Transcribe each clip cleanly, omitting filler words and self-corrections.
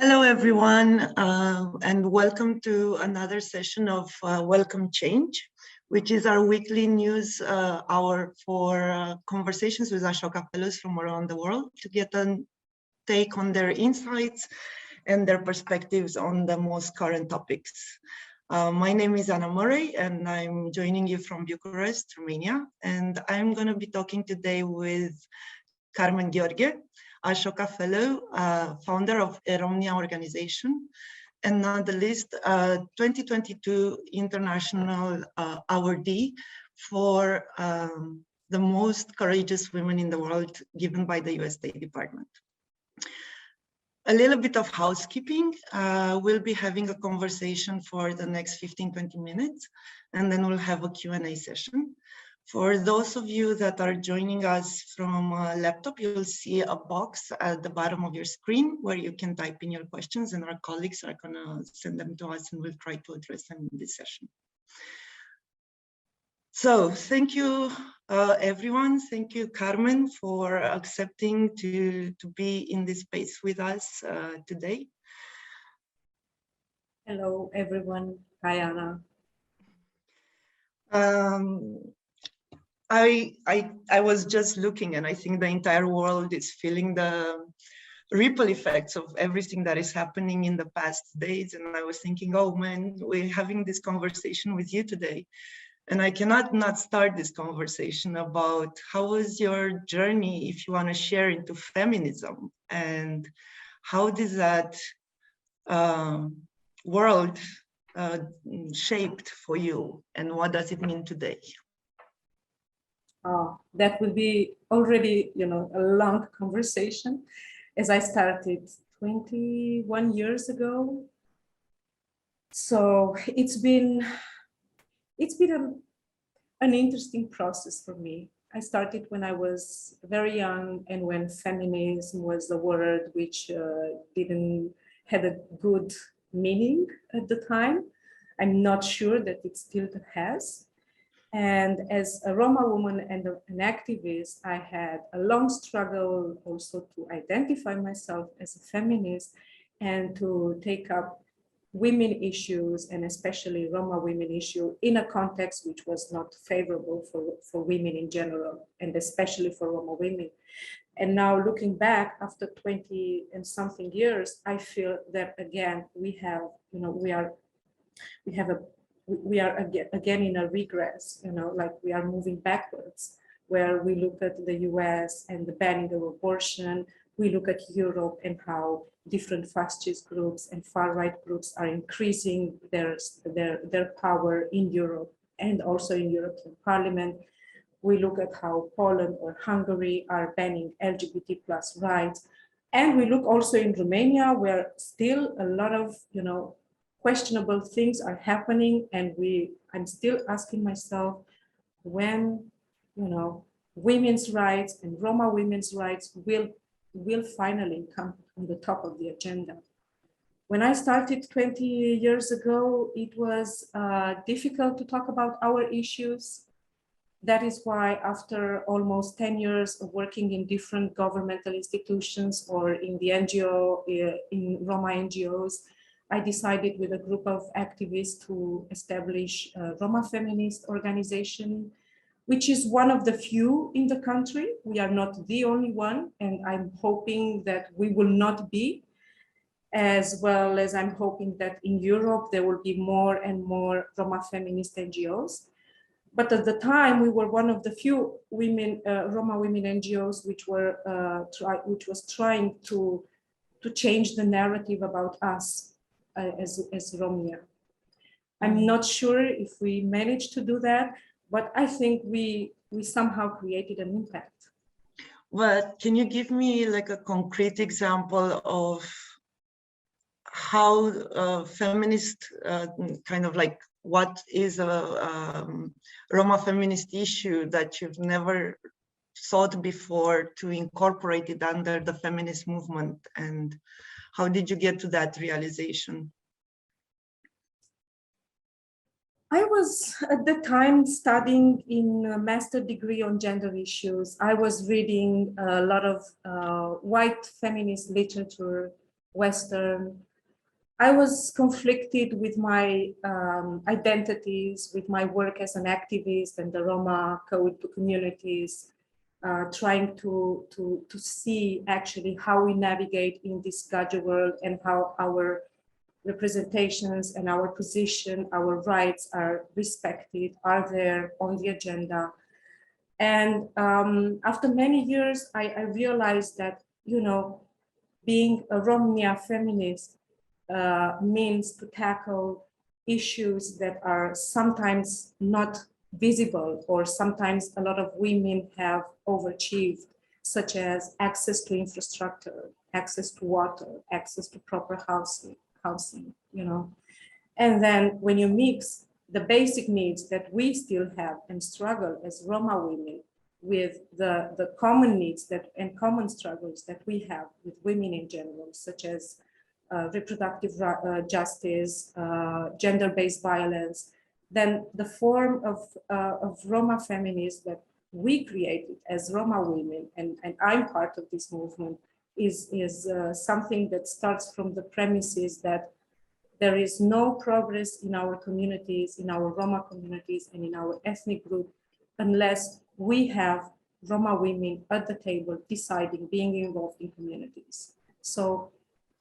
Hello, everyone, and welcome to another session of Welcome Change, which is our weekly news hour for conversations with Ashoka Fellows from around the world to get a take on their insights and their perspectives on the most current topics. My name is Anna Murray, and I'm joining you from Bucharest, Romania, and I'm going to be talking today with Carmen Gheorghe, Ashoka Fellow, founder of E-Romnja organization, and on the list, 2022 International Awardee for the most courageous women in the world given by the US State Department. A little bit of housekeeping. We'll be having a conversation for the next 15-20 minutes, and then we'll have a Q&A session. For those of you that are joining us from a laptop, you'll see a box at the bottom of your screen where you can type in your questions, and our colleagues are going to send them to us and we'll try to address them in this session. So thank you, everyone. Thank you, Carmen, for accepting to be in this space with us today. Hello, everyone. Hi, Anna. I was just looking, and I think the entire world is feeling the ripple effects of everything that is happening in the past days. And I was thinking, oh man, we're having this conversation with you today. And I cannot not start this conversation about how was your journey, if you want to share, into feminism, and how does that world shaped for you, and what does it mean today? That will be already, a long conversation, as I started 21 years ago. So it's been an interesting process for me. I started when I was very young, and when feminism was a word which didn't have a good meaning at the time. I'm not sure that it still has. And as a Roma woman and an activist, I had a long struggle also to identify myself as a feminist and to take up women issues, and especially Roma women issue, in a context which was not favorable for women in general, and especially for Roma women. And now looking back after 20 and something years, I feel that again, we are again in a regress, like we are moving backwards, where we look at the US and the banning of abortion. We look at Europe and how different fascist groups and far-right groups are increasing their power in Europe and also in European Parliament. We look at how Poland or Hungary are banning LGBT plus rights. And we look also in Romania, where still a lot of, questionable things are happening, and I'm still asking myself when, women's rights and Roma women's rights will finally come on the top of the agenda. When I started 20 years ago, it was difficult to talk about our issues. That is why after almost 10 years of working in different governmental institutions or in the NGO, in Roma NGOs, I decided with a group of activists to establish a Roma feminist organization, which is one of the few in the country. We are not the only one, and I'm hoping that we will not be, as well as I'm hoping that in Europe there will be more and more Roma feminist NGOs. But at the time, we were one of the few women, Roma women NGOs, which was trying to change the narrative about us as Romania. I'm not sure if we managed to do that, but I think we somehow created an impact. Well, can you give me like a concrete example of how feminist, kind of like what is a Roma feminist issue that you've never thought before to incorporate it under the feminist movement, and how did you get to that realization? I was at the time studying in a master's degree on gender issues. I was reading a lot of white feminist literature Western. I was conflicted with my identities, with my work as an activist and the Roma communities, trying to see actually how we navigate in this gadget world and how our representations and our position, our rights are respected, are there on the agenda. And after many years, I realized that, you know, being a Romania feminist means to tackle issues that are sometimes not visible, or sometimes a lot of women have overachieved, such as access to infrastructure, access to water, access to proper housing, you know. And then when you mix the basic needs that we still have and struggle as Roma women with the common needs that and common struggles that we have with women in general, such as reproductive justice, gender-based violence, then the form of Roma feminism that we created as Roma women, and I'm part of this movement, is something that starts from the premises that there is no progress in our communities, in our Roma communities, and in our ethnic group, unless we have Roma women at the table deciding, being involved in communities. So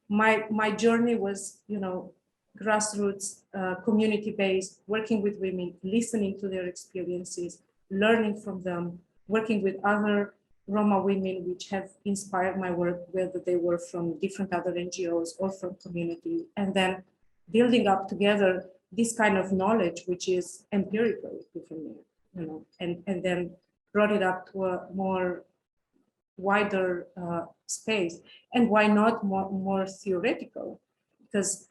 my journey was, you know, grassroots, community-based, working with women, listening to their experiences, learning from them, working with other Roma women, which have inspired my work, whether they were from different other NGOs or from community, and then building up together this kind of knowledge, which is empirical, you know, and then brought it up to a more wider space. And why not more theoretical? Because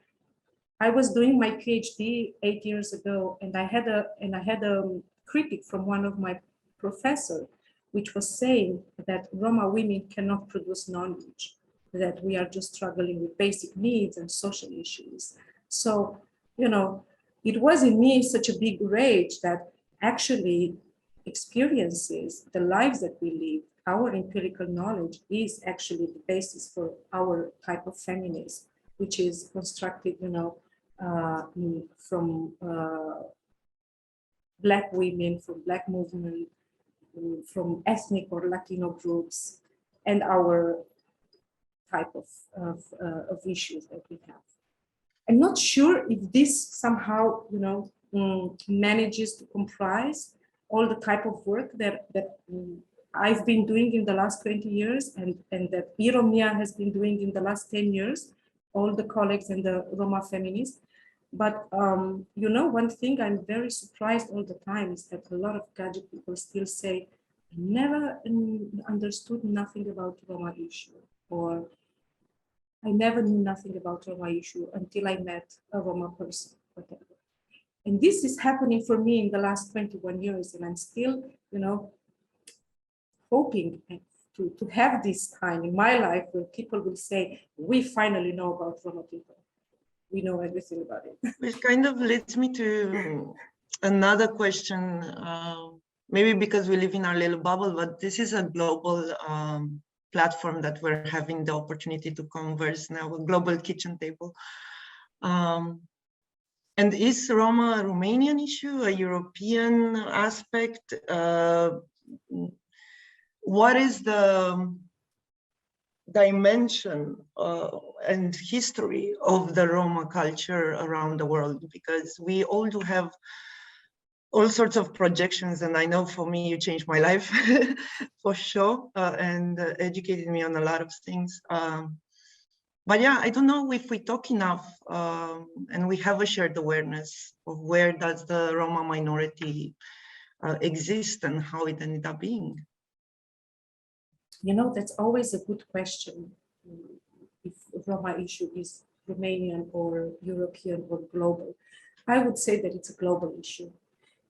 I was doing my PhD 8 years ago, and I had a critic from one of my professors, which was saying that Roma women cannot produce knowledge, that we are just struggling with basic needs and social issues. So, you know, it was in me such a big rage that actually experiences, the lives that we live, our empirical knowledge is actually the basis for our type of feminism, which is constructed, you know, from Black women, from Black movement, from ethnic or Latino groups, and our type of issues that we have. I'm not sure if this somehow, you know, manages to comprise all the type of work that I've been doing in the last 20 years and that E-Romnja has been doing in the last 10 years, all the colleagues and the Roma feminists. But, you know, one thing I'm very surprised all the time is that a lot of gadget people still say, I never understood nothing about Roma issue, or I never knew nothing about Roma issue until I met a Roma person, whatever. And this is happening for me in the last 21 years, and I'm still, you know, hoping to have this time in my life where people will say, we finally know about Roma people. We know everything about it. Which kind of leads me to another question, maybe because we live in our little bubble, but this is a global platform that we're having the opportunity to converse now, a global kitchen table. And is Roma a Romanian issue, a European aspect? What is the dimension and history of the Roma culture around the world? Because we all do have all sorts of projections, and I know for me you changed my life for sure, and educated me on a lot of things. But yeah, I don't know if we talk enough and we have a shared awareness of where does the Roma minority exist and how it ended up being. You know, that's always a good question, if Roma issue is Romanian or European or global. I would say that it's a global issue.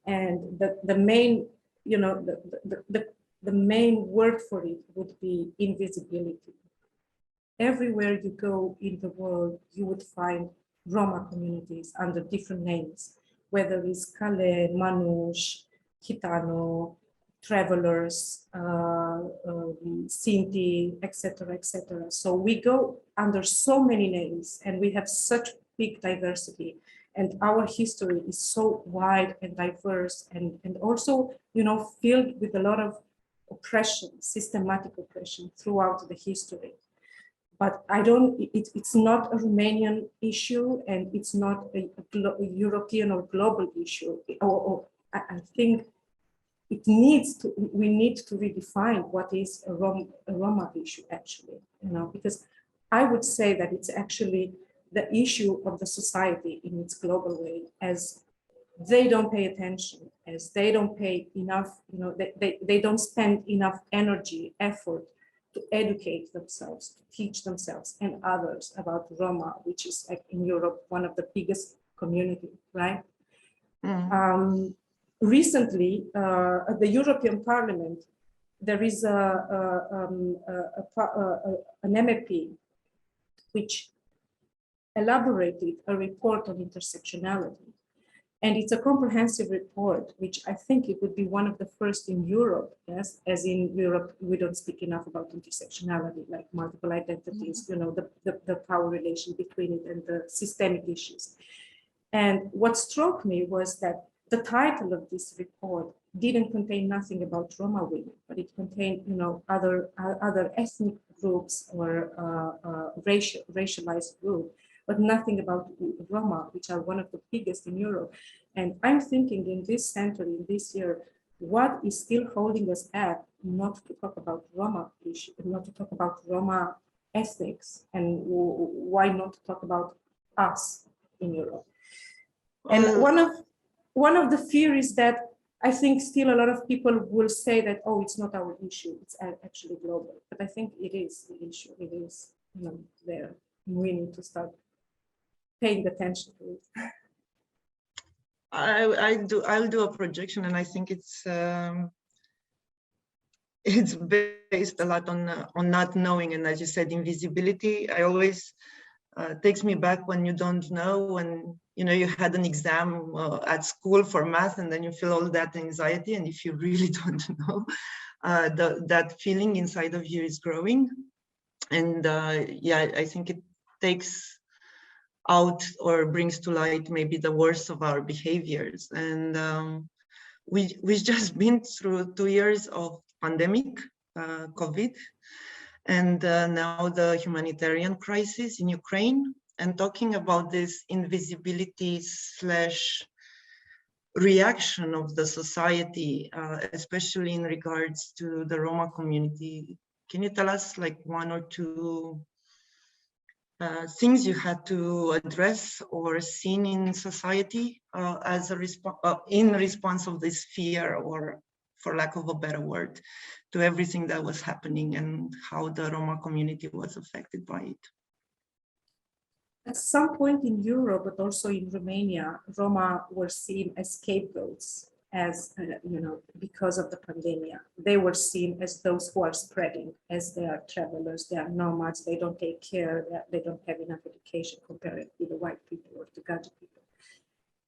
And the main, you know, the main word for it would be invisibility. Everywhere you go in the world, you would find Roma communities under different names, whether it's Kale, Manush, Gitano, travelers, Sinti, etc., etc. So we go under so many names, and we have such big diversity, and our history is so wide and diverse, and also, you know, filled with a lot of oppression, systematic oppression throughout the history. But I don't, it's not a Romanian issue, and it's not a European or global issue. Or I think we need to redefine what is a Roma issue, actually, you know, because I would say that it's actually the issue of the society in its global way, as they don't pay attention, as they don't pay enough, you know, they don't spend enough energy, effort to educate themselves, to teach themselves and others about Roma, which is, like, in Europe, one of the biggest community, right? Mm. Recently, at the European Parliament, there is an MEP which elaborated a report on intersectionality. And it's a comprehensive report, which I think it would be one of the first in Europe, yes, as in Europe, we don't speak enough about intersectionality, like multiple identities, you know, the power relation between it and the systemic issues. And what struck me was that the title of this report didn't contain nothing about Roma women, but it contained, you know, other ethnic groups or racialized groups, but nothing about Roma, which are one of the biggest in Europe. And I'm thinking in this century, in this year, what is still holding us back not to talk about Roma issue, not to talk about Roma ethics, and why not to talk about us in Europe? And one of the fears is that I think still a lot of people will say that, oh, it's not our issue, it's actually global. But I think it is the issue. It is, you know, there. We need to start paying attention to it. I'll do a projection, and I think it's based a lot on not knowing, and as you said, invisibility. I always takes me back when you don't know, when you know you had an exam at school for math, and then you feel all that anxiety, and if you really don't know, that feeling inside of you is growing. And yeah, I think it takes out or brings to light maybe the worst of our behaviors. And we've just been through 2 years of pandemic, COVID, and now the humanitarian crisis in Ukraine. And talking about this invisibility / reaction of the society, especially in regards to the Roma community, can you tell us like one or two things you had to address or seen in society as a in response of this fear, or for lack of a better word, to everything that was happening, and how the Roma community was affected by it? At some point in Europe, but also in Romania, Roma were seen as scapegoats, as you know, because of the pandemic. They were seen as those who are spreading, as they are travelers, they are nomads, they don't take care, they don't have enough education compared with the white people or the Gheorghe people.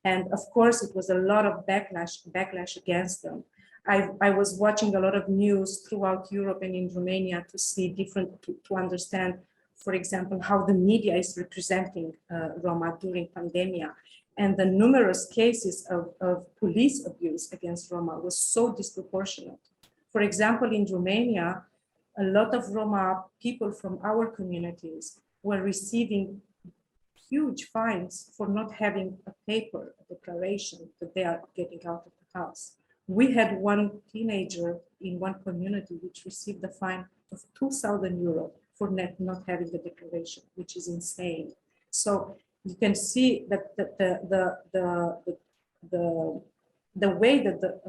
And of course, it was a lot of backlash against them. I was watching a lot of news throughout Europe and in Romania to see to understand, for example, how the media is representing Roma during pandemic. And the numerous cases of police abuse against Roma was so disproportionate. For example, in Romania, a lot of Roma people from our communities were receiving huge fines for not having a paper, a declaration that they are getting out of the house. We had one teenager in one community which received a fine of 2,000 euros for not having the declaration, which is insane. So you can see that the way that the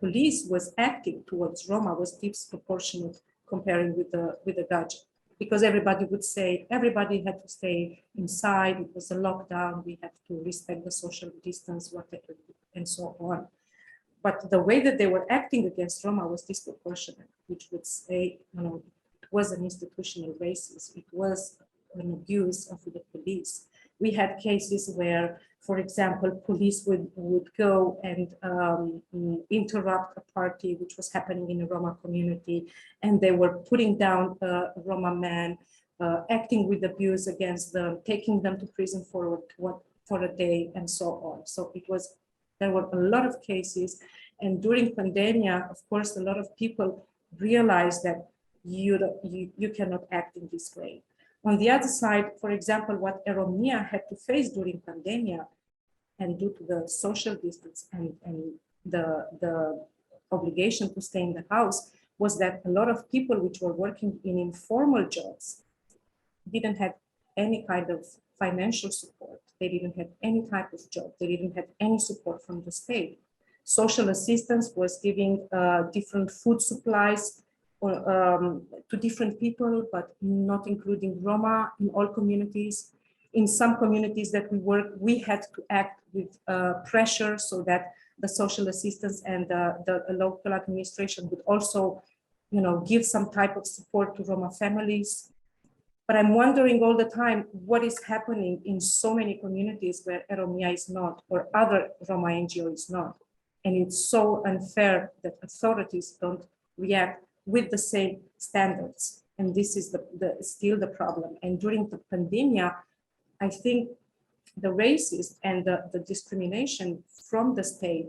police was acting towards Roma was disproportionate comparing with the Gheorghe, because everybody would say everybody had to stay inside. It was a lockdown. We had to respect the social distance, whatever, and so on. But the way that they were acting against Roma was disproportionate, which would say, you know, it was an institutional racism. It was an abuse of the police. We had cases where for example, police would go and interrupt a party which was happening in a Roma community, and they were putting down a Roma man, acting with abuse against them, taking them to prison for a day, and so on. So there were a lot of cases, and during pandemia, of course, a lot of people realized that you cannot act in this way. On the other side, for example, what E-Romnja had to face during pandemia, and due to the social distance and the obligation to stay in the house, was that a lot of people which were working in informal jobs didn't have any kind of financial support. They didn't have any type of job. They didn't have any support from the state. Social assistance was giving different food supplies to different people, but not including Roma in all communities. In some communities that we work, we had to act with pressure so that the social assistance and the local administration would also, give some type of support to Roma families. But I'm wondering all the time what is happening in so many communities where E-Romnja is not, or other Roma NGO is not. And it's so unfair that authorities don't react with the same standards. And this is still the problem. And during the pandemic, I think the racism and the discrimination from the state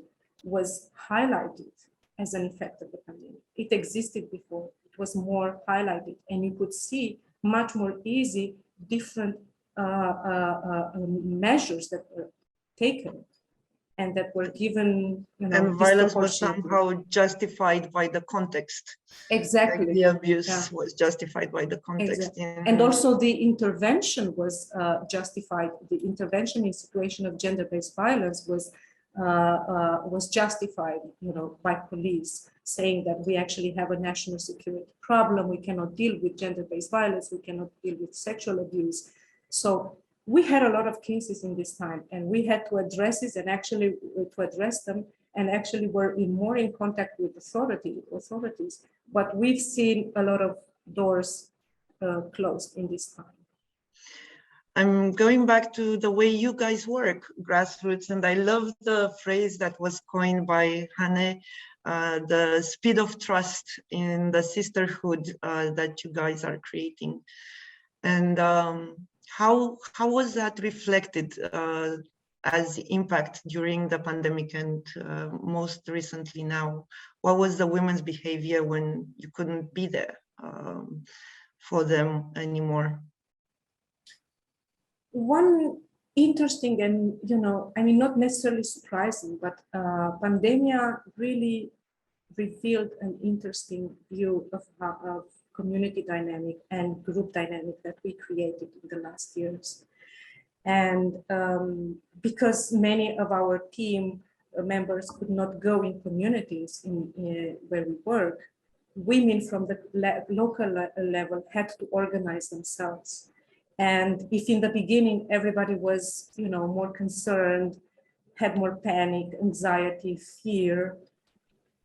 was highlighted as an effect of the pandemic. It existed before, it was more highlighted, and you could see much more easy different measures that were taken and that were given, and violence was somehow justified by the context. Exactly. Like the abuse was justified by the context. Exactly. And also the intervention was justified. The intervention in situation of gender-based violence was justified, by police, saying that we actually have a national security problem. We cannot deal with gender-based violence. We cannot deal with sexual abuse. So we had a lot of cases in this time, and we had to address it, and actually to address them, and actually were more in contact with authorities. But we've seen a lot of doors closed in this time. I'm going back to the way you guys work, grassroots, and I love the phrase that was coined by Hane, the speed of trust in the sisterhood that you guys are creating. And how was that reflected as impact during the pandemic and most recently now? What was the women's behavior when you couldn't be there for them anymore? One interesting and, not necessarily surprising, but pandemia really revealed an interesting view of community dynamic and group dynamic that we created in the last years. And because many of our team members could not go in communities where we work, women from the local level had to organize themselves. And if in the beginning everybody was, more concerned, had more panic, anxiety, fear,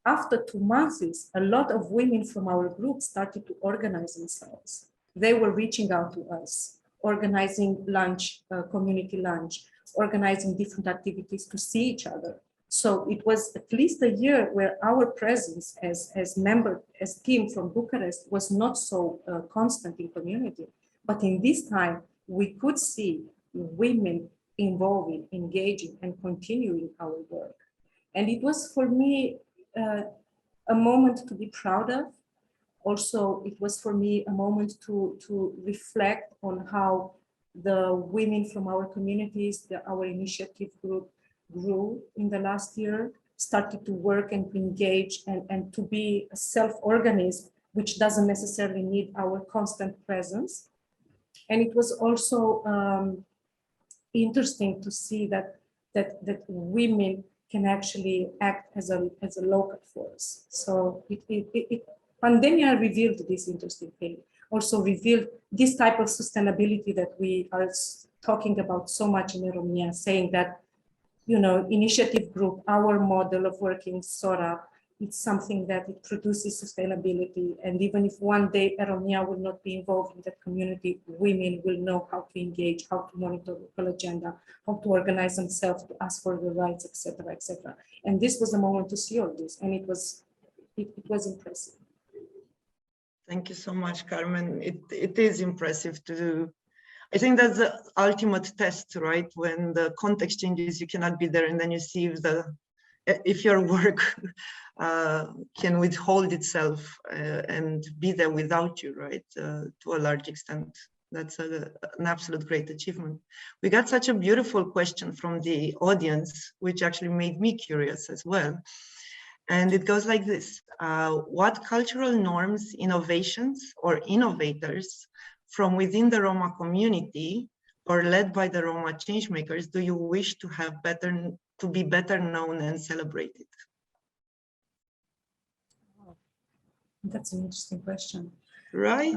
after 2 months, a lot of women from our group started to organize themselves. They were reaching out to us, organizing lunch, community lunch, organizing different activities to see each other. So it was at least a year where our presence as team from Bucharest was not so constant in community. But in this time, we could see women involving, engaging, and continuing our work. And it was for me a moment to be proud of. Also, it was for me a moment to reflect on how the women from our communities, our initiative group grew in the last year, started to work and engage and to be a self-organism, which doesn't necessarily need our constant presence. And it was also interesting to see that women can actually act as a local force. So pandemia revealed this interesting thing. Also revealed this type of sustainability that we are talking about so much in E-Romnja, saying that, initiative group, our model of working, SORA, it's something that it produces sustainability. And even if one day E-Romnja will not be involved in that community, women will know how to engage, how to monitor local agenda, how to organize themselves to ask for the rights, etc., etc. And this was a moment to see all this, and it was impressive. Thank you so much, Carmen. It is impressive to. I think that's the ultimate test, right? When the context changes, you cannot be there, and then you see if your work can withhold itself and be there without you, right? To a large extent, that's an absolute great achievement. We got such a beautiful question from the audience, which actually made me curious as well. And it goes like this: what cultural norms, innovations, or innovators from within the Roma community or led by the Roma changemakers do you wish to have to be better known and celebrated? That's an interesting question. Right?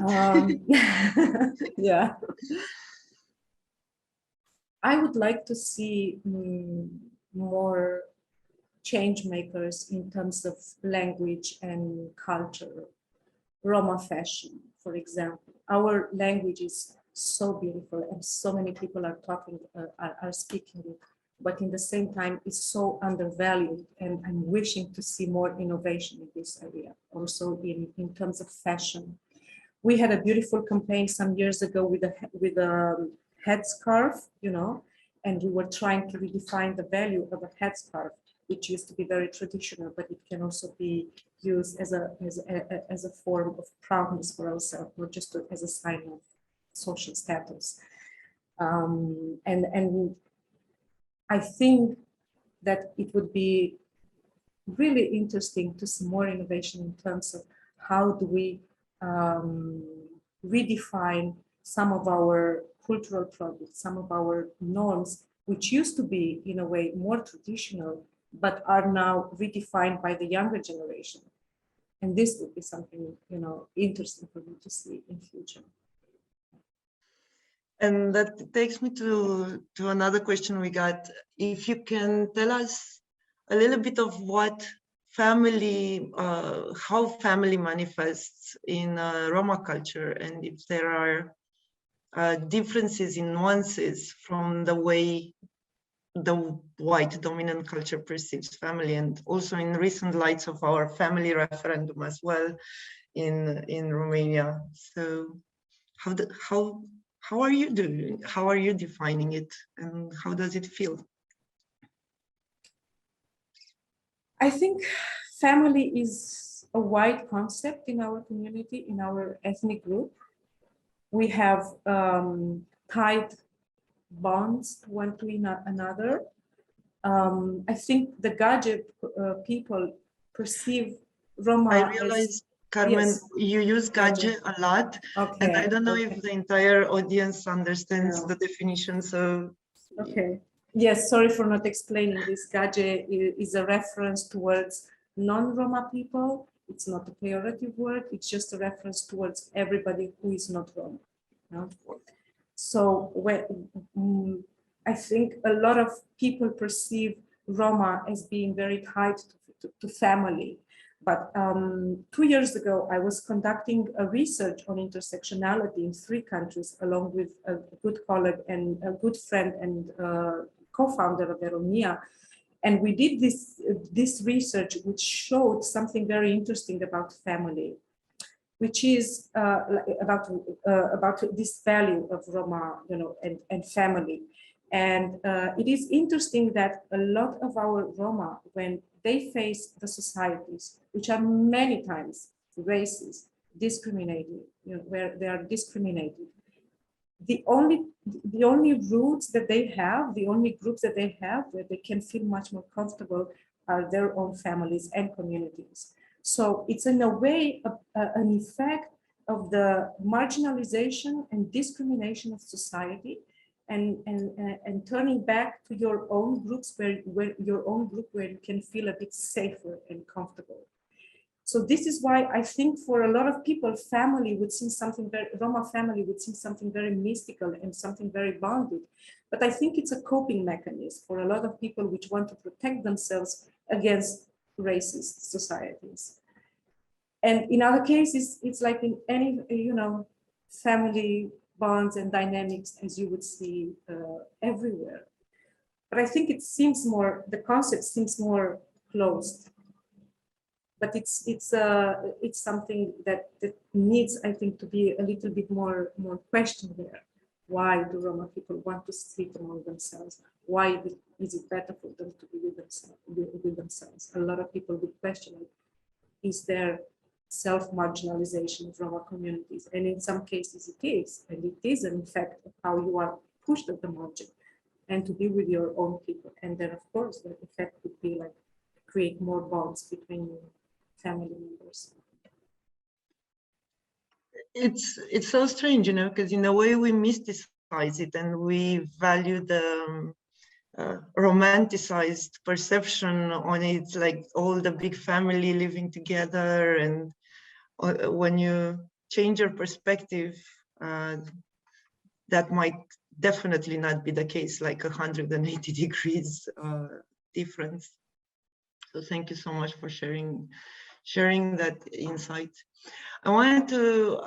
Yeah. I would like to see more change makers in terms of language and culture. Roma fashion, for example. Our language is so beautiful and so many people are talking, are speaking it, but in the same time it's so undervalued, and I'm wishing to see more innovation in this area, also in terms of fashion. We had a beautiful campaign some years ago with a headscarf, you know, and we were trying to redefine the value of a headscarf, which used to be very traditional, but it can also be used as a form of proudness for ourselves, not just as a sign of social status. And I think that it would be really interesting to see more innovation in terms of how do we redefine some of our cultural products, some of our norms, which used to be in a way more traditional, but are now redefined by the younger generation. And this would be something, you know, interesting for me to see in future. And that takes me to another question we got. If you can tell us a little bit of what family, how family manifests in Roma culture, and if there are differences in nuances from the way the white dominant culture perceives family, and also in recent lights of our family referendum as well in Romania. So how are you doing? How are you defining it, and how does it feel? I think family is a wide concept in our community, in our ethnic group. We have tight bonds one to another. I think the Gheorghe people perceive Roma. I realize, Carmen, yes, you use Gheorghe a lot, okay, and I don't know if the entire audience understands the definition. So, okay, yes, sorry for not explaining this. Gheorghe is a reference towards non-Roma people. It's not a pejorative word. It's just a reference towards everybody who is not Roma. No? So when I think a lot of people perceive Roma as being very tied to family. But 2 years ago, I was conducting a research on intersectionality in 3 countries, along with a good colleague and a good friend and co-founder of E-Romnja. And we did this research, which showed something very interesting about family, which is about this value of Roma, you know, and family. And it is interesting that a lot of our Roma, when they face the societies, which are many times racist, discriminated, you know, where they are discriminated, the only roots that they have, the only groups that they have where they can feel much more comfortable are their own families and communities. So it's in a way an effect of the marginalization and discrimination of society, and turning back to your own groups where your own group where you can feel a bit safer and comfortable. So this is why I think for a lot of people, family would seem something very, Roma family would seem something very mystical and something very bonded. But I think it's a coping mechanism for a lot of people which want to protect themselves against racist societies. And in other cases, it's like in any, family bonds and dynamics, as you would see everywhere. But I think it seems more, the concept seems more closed. But it's something that needs, I think, to be a little bit more questioned there. Why do Roma people want to sit among themselves? Why is it better for them to be with themselves? A lot of people would question it. Is there self-marginalization of Roma communities? And in some cases it is, and it is an effect of how you are pushed at the margin and to be with your own people. And then of course the effect would be like create more bonds between family members. It's so strange, because in a way we mysticize it and we value the romanticized perception on it, like all the big family living together. And when you change your perspective, that might definitely not be the case, like 180 degrees difference. So thank you so much for sharing that insight. I wanted to,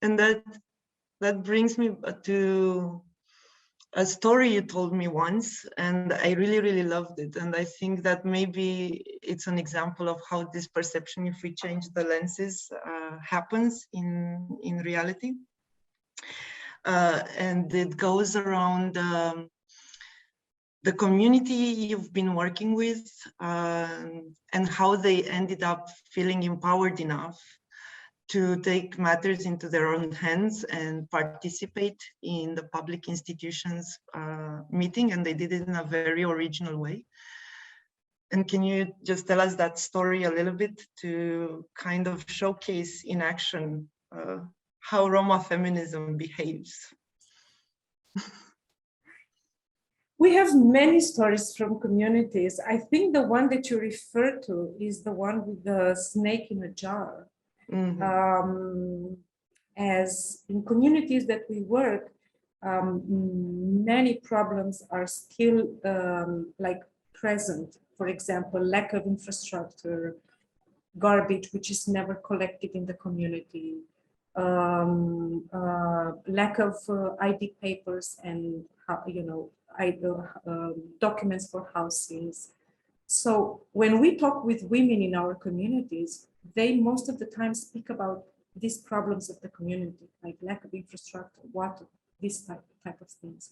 and that brings me to a story you told me once, and I really, really loved it. And I think that maybe it's an example of how this perception, if we change the lenses, happens in reality. And it goes around the community you've been working with, and how they ended up feeling empowered enough to take matters into their own hands and participate in the public institutions meeting, and they did it in a very original way. And can you just tell us that story a little bit to kind of showcase in action how Roma feminism behaves? We have many stories from communities. I think the one that you refer to is the one with the snake in a jar. Mm-hmm. As in communities that we work, many problems are still like present. For example, lack of infrastructure, garbage which is never collected in the community, lack of ID papers and documents for housings. So when we talk with women in our communities, they most of the time speak about these problems of the community, like lack of infrastructure, water, this type of things.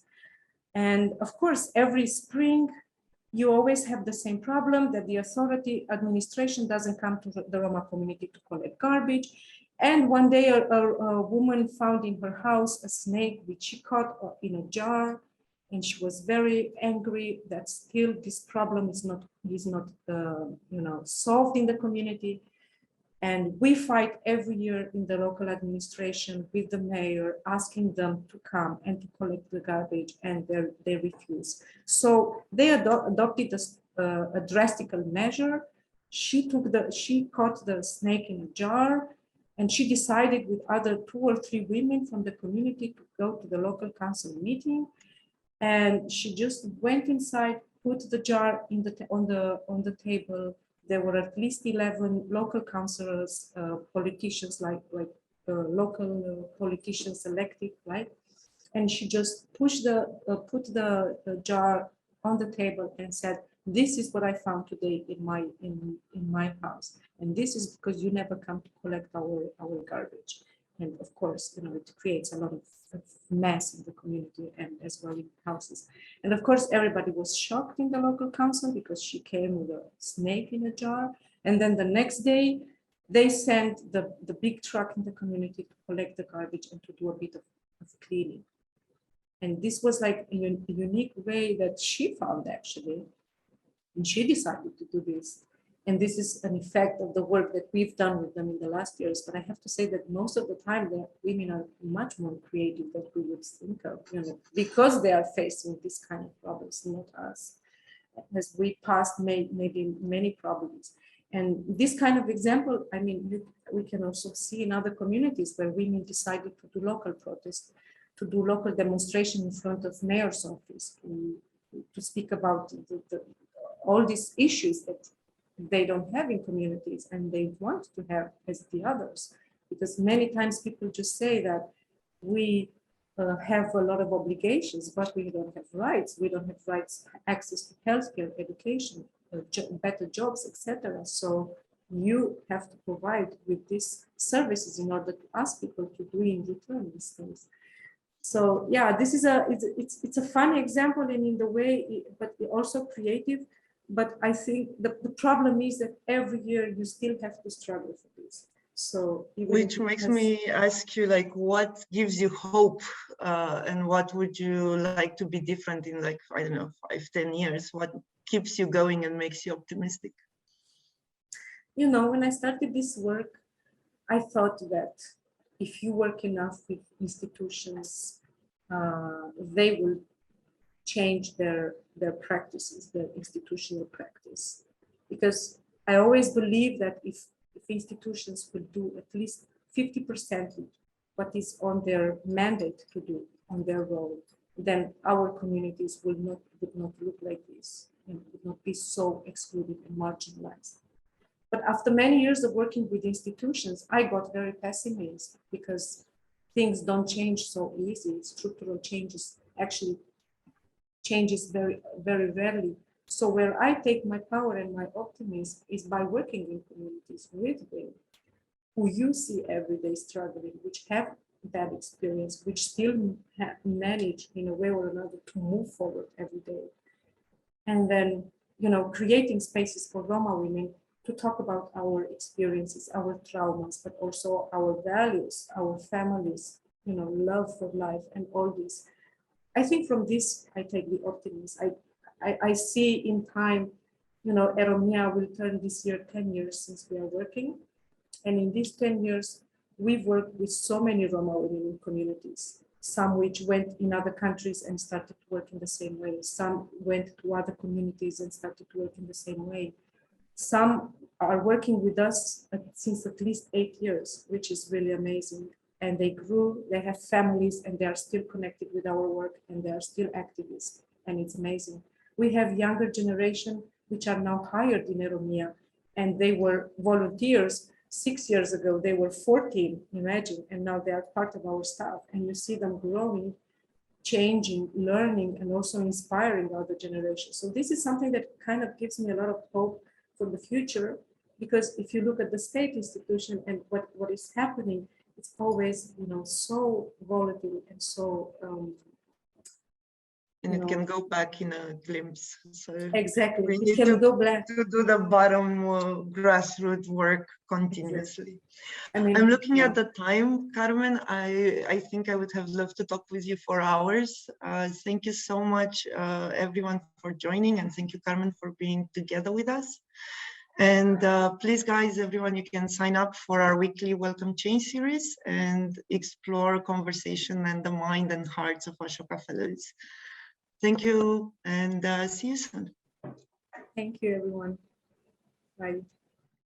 And of course, every spring, you always have the same problem that the authority administration doesn't come to the Roma community to collect garbage. And one day a woman found in her house a snake which she caught in a jar, and she was very angry that still this problem is not solved in the community. And we fight every year in the local administration with the mayor, asking them to come and to collect the garbage, and they refuse. So they adopted a drastic measure. She caught the snake in a jar, and she decided with other 2 or 3 women from the community to go to the local council meeting. And she just went inside, put the jar on the table. There were at least 11 local councillors, politicians, like local politicians elected, right? And she just put the jar on the table and said, "This is what I found today in my house, and this is because you never come to collect our garbage." And of course, it creates a lot of mess in the community and as well in houses. And of course, everybody was shocked in the local council because she came with a snake in a jar. And then the next day, they sent the big truck in the community to collect the garbage and to do a bit of cleaning. And this was like a unique way that she found, actually. And she decided to do this. And this is an effect of the work that we've done with them in the last years. But I have to say that most of the time, the women are much more creative than we would think of, because they are facing this kind of problems, not us, as we passed maybe many problems. And this kind of example, I mean, we can also see in other communities where women decided to do local protests, to do local demonstration in front of mayor's office, to speak about all these issues that they don't have in communities and they want to have as the others. Because many times people just say that we have a lot of obligations, but we don't have rights. We don't have rights, access to healthcare, education, better jobs, etc. So you have to provide with these services in order to ask people to do in return these things. So yeah, this is it's a funny example and in the way, but also creative. But I think the problem is that every year you still have to struggle for this. So which makes me ask you, like, what gives you hope, and what would you like to be different in, like, I don't know, 5-10 years? What keeps you going and makes you optimistic? You know, when I started this work, I thought that if you work enough with institutions, they will change their practices, their institutional practice. Because I always believe that if institutions could do at least 50% what is on their mandate to do, on their role, then our communities would not look like this and would not be so excluded and marginalized. But after many years of working with institutions, I got very pessimistic because things don't change so easy. Structural changes actually changes very, very rarely. So where I take my power and my optimism is by working in communities with women who you see every day struggling, which have that experience, which still manage in a way or another to move forward every day. And then, you know, creating spaces for Roma women to talk about our experiences, our traumas, but also our values, our families, you know, love for life and all this. I think from this, I take the optimism. I see in time, you know, E-Romnja will turn this year 10 years since we are working. And in these 10 years, we've worked with so many Roma women in communities, some which went in other countries and started to work in the same way. Some went to other communities and started to work in the same way. Some are working with us since at least 8 years, which is really amazing. And they grew, they have families, and they are still connected with our work, and they are still activists, and it's amazing. We have younger generation, which are now hired in E-Romnja, and they were volunteers 6 years ago. They were 14, imagine, and now they are part of our staff, and you see them growing, changing, learning, and also inspiring other generations. So this is something that kind of gives me a lot of hope for the future, because if you look at the state institution and what is happening, it's always, you know, so volatile and so and it can go back in a glimpse. So exactly, we it need can go back to do the bottom grassroots work continuously. Exactly. I mean, I'm looking at the time, Carmen. I think I would have loved to talk with you for hours. Thank you so much, everyone, for joining, and thank you, Carmen, for being together with us. And please, guys, everyone, you can sign up for our weekly Welcome Change series and explore conversation and the mind and hearts of Ashoka Fellows. Thank you, and see you soon. Thank you, everyone. Bye.